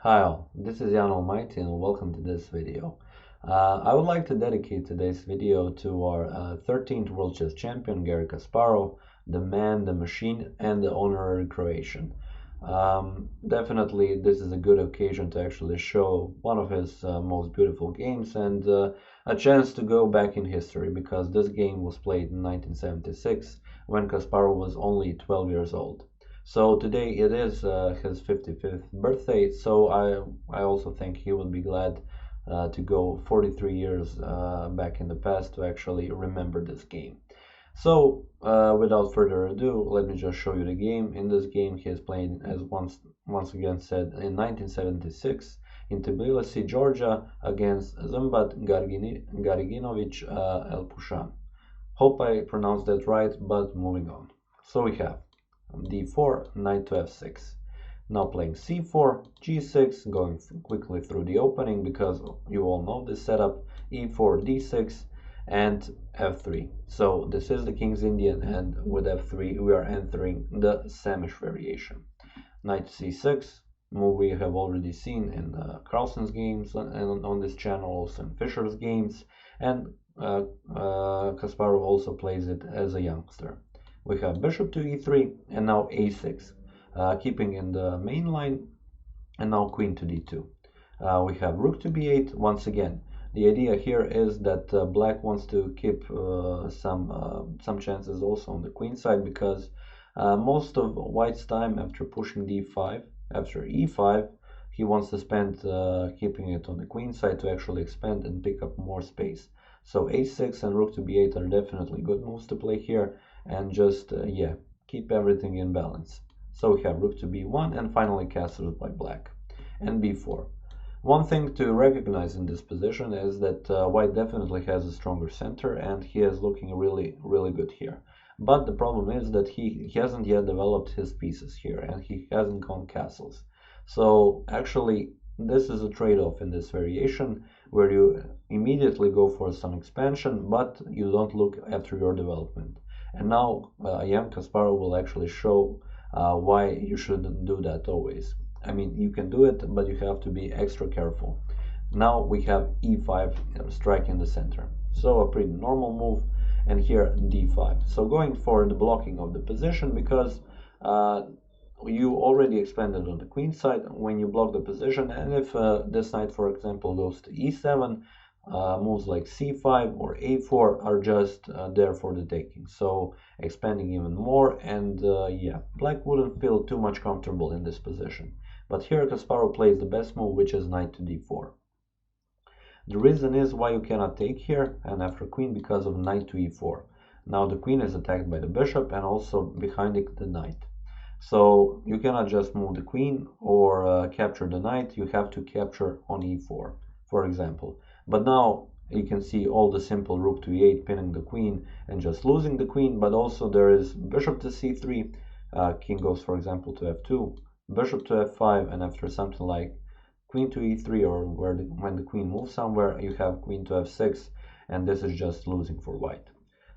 Hi all, this is Allmighty and welcome to this video. I would like to dedicate today's video to our 13th World Chess Champion, Garry Kasparov, the man, the machine, and the honorary Croatian. Definitely this is a good occasion to actually show one of his most beautiful games and a chance to go back in history, because this game was played in 1976 when Kasparov was only 12 years old. So today it is his 55th birthday, so I also think he would be glad to go 43 years back in the past to actually remember this game. So without further ado, let me just show you the game. In this game he is playing, as once again said, in 1976 in Tbilisi, Georgia, against Smbat Gariginovich Lputian. Hope I pronounced that right, but moving on. So we have d4, knight to f6. Now playing c4, g6, going quickly through the opening because you all know this setup, e4, d6, and f3. So this is the King's Indian, and with f3 we are entering the Saemisch variation. Knight c6, move we have already seen in Carlsen's games and on this channel, also in Fischer's games, and Kasparov also plays it as a youngster. We have bishop to e3 and now a6, keeping in the main line, and now queen to d2. We have rook to b8 once again. The idea here is that black wants to keep some chances also on the queen side, because most of white's time after pushing d5, after e5, he wants to spend keeping it on the queen side to actually expand and pick up more space. So a6 and rook to b8 are definitely good moves to play here, and just keep everything in balance. So we have rook to b1 and finally castles by black, and b4. One thing to recognize in this position is that white definitely has a stronger center and he is looking really good here. But the problem is that he hasn't yet developed his pieces here and he hasn't gone castles. So actually this is a trade-off in this variation, where you immediately go for some expansion but you don't look after your development. And now young Kasparov will actually show why you shouldn't do that always. I mean, you can do it, but you have to be extra careful. Now we have e5 striking the center, so a pretty normal move, and here d5. So going for the blocking of the position, because you already expanded on the queen side when you block the position, and if this knight, for example, goes to e7, moves like c5 or a4 are just there for the taking, so expanding even more, and black wouldn't feel too much comfortable in this position. But here Kasparov plays the best move, which is knight to d4. The reason is why you cannot take here and after queen, because of knight to e4. Now the queen is attacked by the bishop and also behind it the knight. So you cannot just move the queen or capture the knight, you have to capture on e4, for example. But now you can see all the simple rook to e8 pinning the queen and just losing the queen, but also there is bishop to c3, king goes for example to f2, bishop to f5, and after something like queen to e3, or when the queen moves somewhere, you have queen to f6, and this is just losing for white.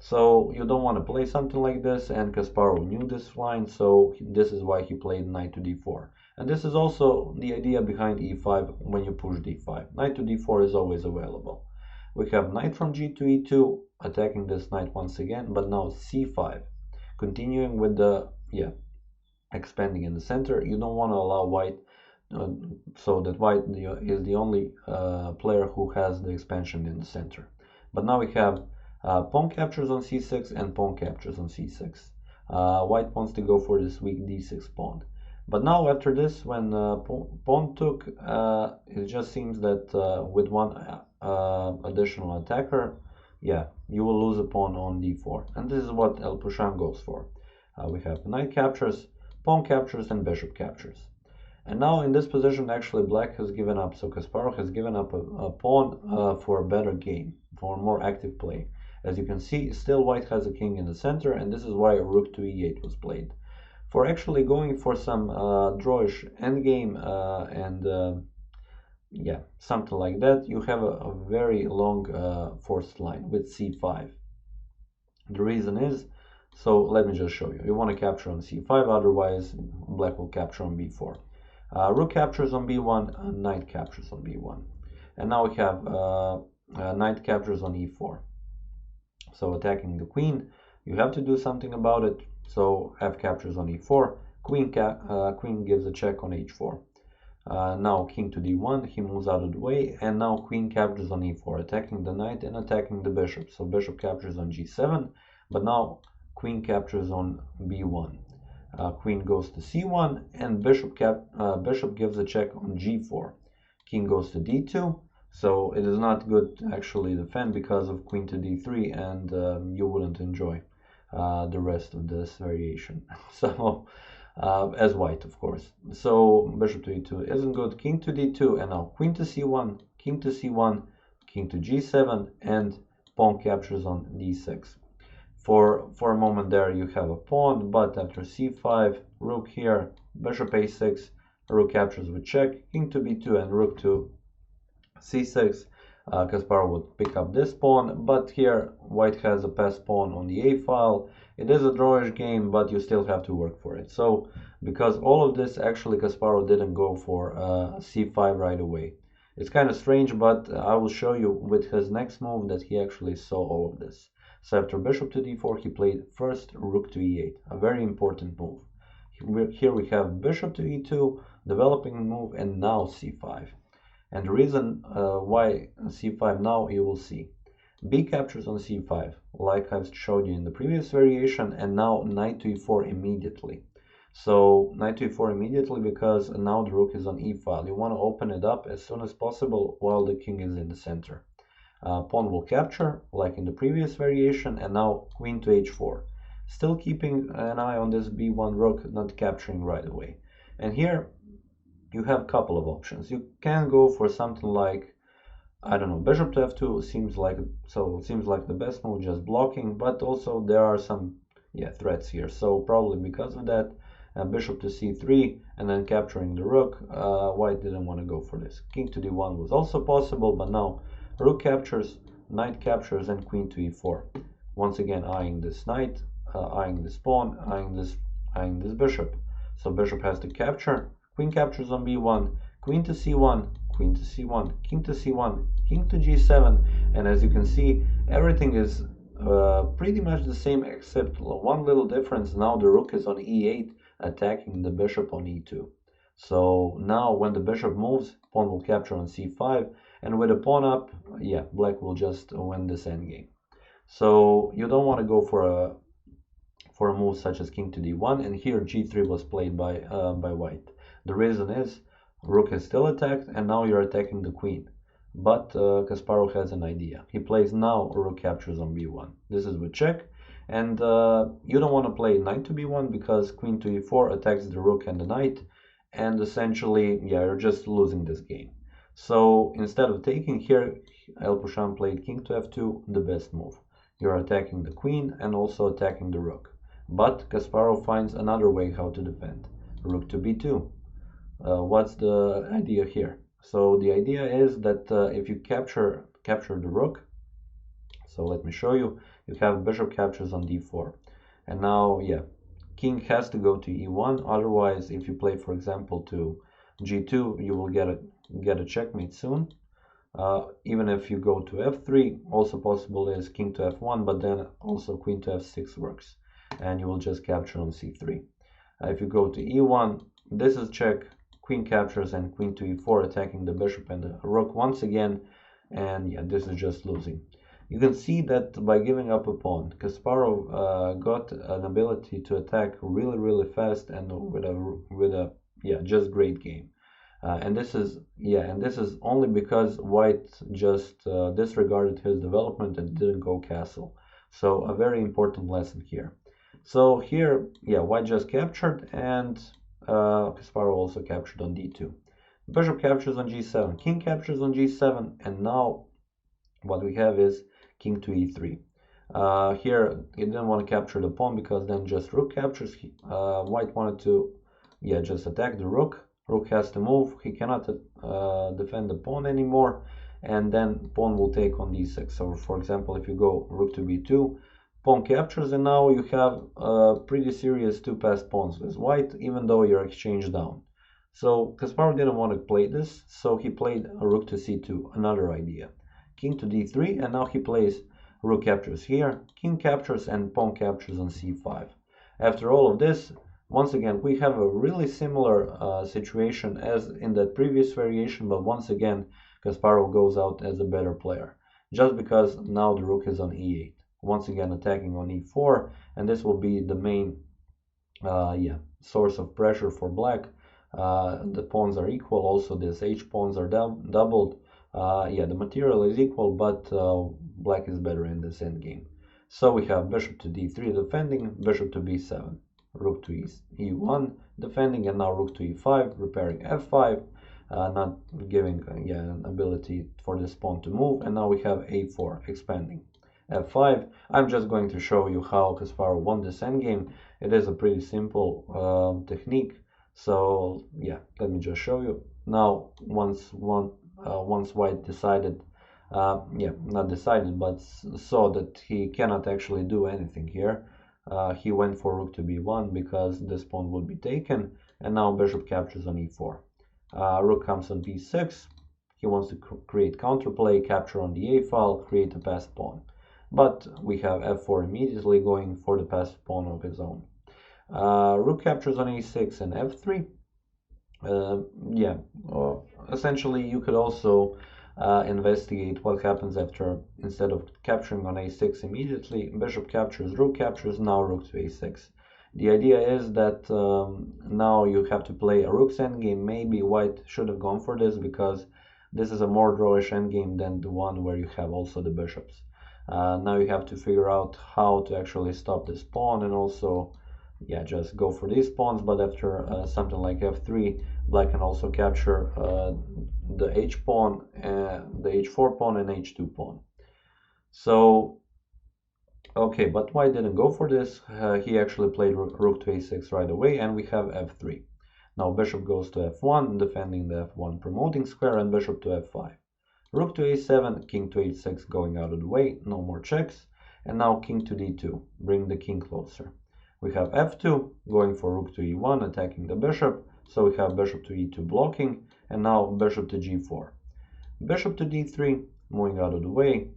So you don't want to play something like this, and Kasparov knew this line, so this is why he played knight to d4. And this is also the idea behind e5 when you push d5. Knight to d4 is always available. We have knight from g to e2, attacking this knight once again, but now c5, continuing with the expanding in the center. You don't want to allow white, so that white is the only player who has the expansion in the center. But now we have pawn captures on c6 and pawn captures on c6. White wants to go for this weak d6 pawn. But now after this, when pawn took, it just seems that with one additional attacker, you will lose a pawn on d4. And this is what Lputian goes for. We have knight captures, pawn captures, and bishop captures. And now in this position actually black has given up, so Kasparov has given up a pawn for a better game, for more active play. As you can see, still white has a king in the center, and this is why rook to e8 was played. For actually going for some drawish endgame and something like that, you have a very long forced line with c5. The reason is, so let me just show you. You want to capture on c5, otherwise black will capture on b4. Rook captures on b1, knight captures on b1. And now we have knight captures on e4. So attacking the queen, you have to do something about it. So f captures on e4, queen gives a check on h4. Now king to d1, he moves out of the way, and now queen captures on e4, attacking the knight and attacking the bishop. So bishop captures on g7, but now queen captures on b1. Queen goes to c1, and bishop gives a check on g4. King goes to d2, so it is not good to actually defend because of queen to d3, and you wouldn't enjoy the rest of this variation. So as white, of course. So bishop to e2 isn't good. King to d2, and now queen to c1, king to c1, king to g7, and pawn captures on d6. For a moment there you have a pawn, but after c5, rook here, bishop a6, rook captures with check, king to b2, and rook to c6. Kasparov would pick up this pawn, but here white has a passed pawn on the a file. It is a drawish game, but you still have to work for it. So because all of this, actually Kasparov didn't go for c5 right away. It's kind of strange, but I will show you with his next move that he actually saw all of this. So after bishop to d4, he played first rook to e8, a very important move. Here we have bishop to e2, developing move, and now c5. And the reason why c5 now, you will see. B captures on c5, like I've showed you in the previous variation, and now knight to e4 immediately. So knight to e4 immediately because now the rook is on e file. You want to open it up as soon as possible while the king is in the center. Pawn will capture, like in the previous variation, and now queen to h4. Still keeping an eye on this b1 rook, not capturing right away. And here you have a couple of options. You can go for something like, I don't know, bishop to f2 seems like the best move, just blocking, but also there are some threats here. So probably because of that, bishop to c3 and then capturing the rook, white didn't want to go for this. King to d1 was also possible, but now rook captures, knight captures, and queen to e4. Once again eyeing this knight, eyeing this pawn, eyeing this bishop. So bishop has to capture, queen captures on b1, queen to c1, queen to c1, king to c1, king to g7, and as you can see, everything is pretty much the same except one little difference. Now the rook is on e8, attacking the bishop on e2. So now when the bishop moves, pawn will capture on c5, and with a pawn up, black will just win this endgame. So you don't want to go for a move such as king to d1, and here g3 was played by white. The reason is rook is still attacked, and now you're attacking the queen. But Kasparov has an idea. He plays now rook captures on b1. This is with check, and you don't want to play knight to b1 because queen to e4 attacks the rook and the knight, and essentially, you're just losing this game. So instead of taking here, Lputian played king to f2, the best move. You're attacking the queen and also attacking the rook. But Kasparov finds another way how to defend. Rook to b2. What's the idea here? So the idea is that if you capture the rook, so let me show you. You have bishop captures on d4, and now king has to go to e1. Otherwise, if you play, for example, to g2, you will get a checkmate soon. Even if you go to f3, also possible is king to f1, but then also queen to f6 works, and you will just capture on c3. If you go to e1, this is check, queen captures, and queen to e4, attacking the bishop and the rook once again, and this is just losing. You can see that by giving up a pawn, Kasparov got an ability to attack really fast and with a just great game. And this is only because white just disregarded his development and didn't go castle. So a very important lesson here. So here, white just captured, and Kasparov also captured on d2. Bishop captures on g7, king captures on g7, and now what we have is king to e3. Here he didn't want to capture the pawn because then just rook captures. White wanted to just attack the rook. Rook has to move. He cannot defend the pawn anymore, and then pawn will take on d6. So for example, if you go rook to b2, pawn captures, and now you have pretty serious two passed pawns with white, even though you're exchanged down. So Kasparov didn't want to play this, so he played a rook to c2, another idea. King to d3, and now he plays rook captures here, king captures, and pawn captures on c5. After all of this, once again, we have a really similar situation as in that previous variation, but once again, Kasparov goes out as a better player, just because now the rook is on e8. Once again, attacking on e4, and this will be the main source of pressure for black. The pawns are equal, also these h pawns are doubled. The material is equal, but black is better in this endgame. So we have bishop to d3 defending, bishop to b7, rook to e1 defending, and now rook to e5, repairing f5, not giving an ability for this pawn to move, and now we have a4 expanding. f5. I'm just going to show you how Kasparov won this endgame. It is a pretty simple technique. So yeah, let me just show you. Now once white decided, not decided, but saw that he cannot actually do anything here, he went for rook to b1 because this pawn would be taken, and now bishop captures on e4. Rook comes on b6. He wants to create counterplay, capture on the a file, create a passed pawn. But we have f4 immediately, going for the passed pawn of his own. Rook captures on a6 and f3. Essentially you could also investigate what happens after, instead of capturing on a6 immediately, bishop captures, rook captures, now rook to a6. The idea is that now you have to play a rook's endgame. Maybe white should have gone for this because this is a more drawish endgame than the one where you have also the bishops. Now you have to figure out how to actually stop this pawn, and also just go for these pawns, but after something like f3, black can also capture the h pawn, the h4 pawn, and h2 pawn. So okay, but white didn't go for this. He actually played rook to a6 right away, and we have f3. Now bishop goes to f1, defending the f1 promoting square, and bishop to f5. Rook to a7, king to h6 going out of the way, no more checks, and now king to d2, bring the king closer. We have f2, going for rook to e1, attacking the bishop, so we have bishop to e2 blocking, and now bishop to g4. Bishop to d3, moving out of the way.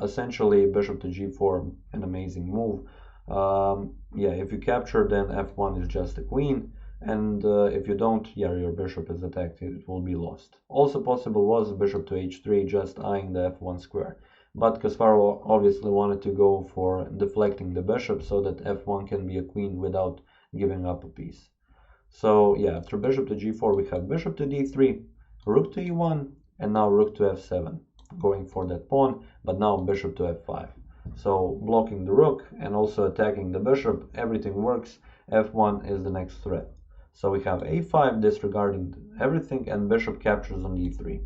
Essentially bishop to g4, an amazing move. If you capture, then f1 is just a queen, and if you don't, your bishop is attacked, it will be lost. Also possible was bishop to h3, just eyeing the f1 square, but Kasparov obviously wanted to go for deflecting the bishop so that f1 can be a queen without giving up a piece. So after bishop to g4 we have bishop to d3, rook to e1, and now rook to f7, going for that pawn, but now bishop to f5. So blocking the rook and also attacking the bishop, everything works. f1 is the next threat. So we have a5 disregarding everything, and bishop captures on d3.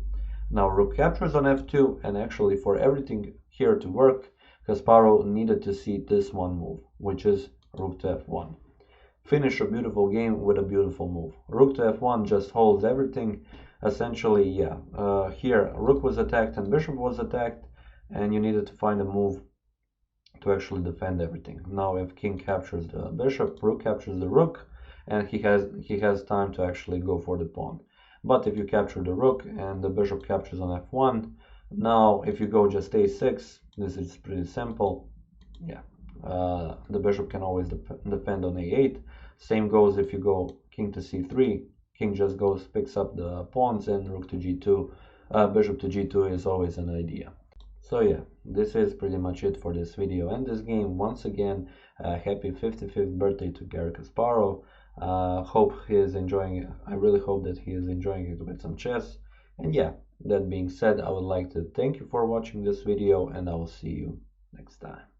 Now rook captures on f2, and actually for everything here to work, Kasparov needed to see this one move, which is rook to f1. Finish a beautiful game with a beautiful move. Rook to f1 just holds everything. Essentially, here rook was attacked and bishop was attacked, and you needed to find a move to actually defend everything. Now if king captures the bishop, rook captures the rook, and he has time to actually go for the pawn. But if you capture the rook and the bishop captures on f1, now if you go just a6, this is pretty simple. The bishop can always defend on a8. Same goes if you go king to c3, king just goes, picks up the pawns, and rook to g2, bishop to g2 is always an idea. So this is pretty much it for this video and this game. Once again, happy 55th birthday to Garry Kasparov. Hope he is enjoying it. I really hope that he is enjoying it with some chess. And that being said, I would like to thank you for watching this video, and I will see you next time.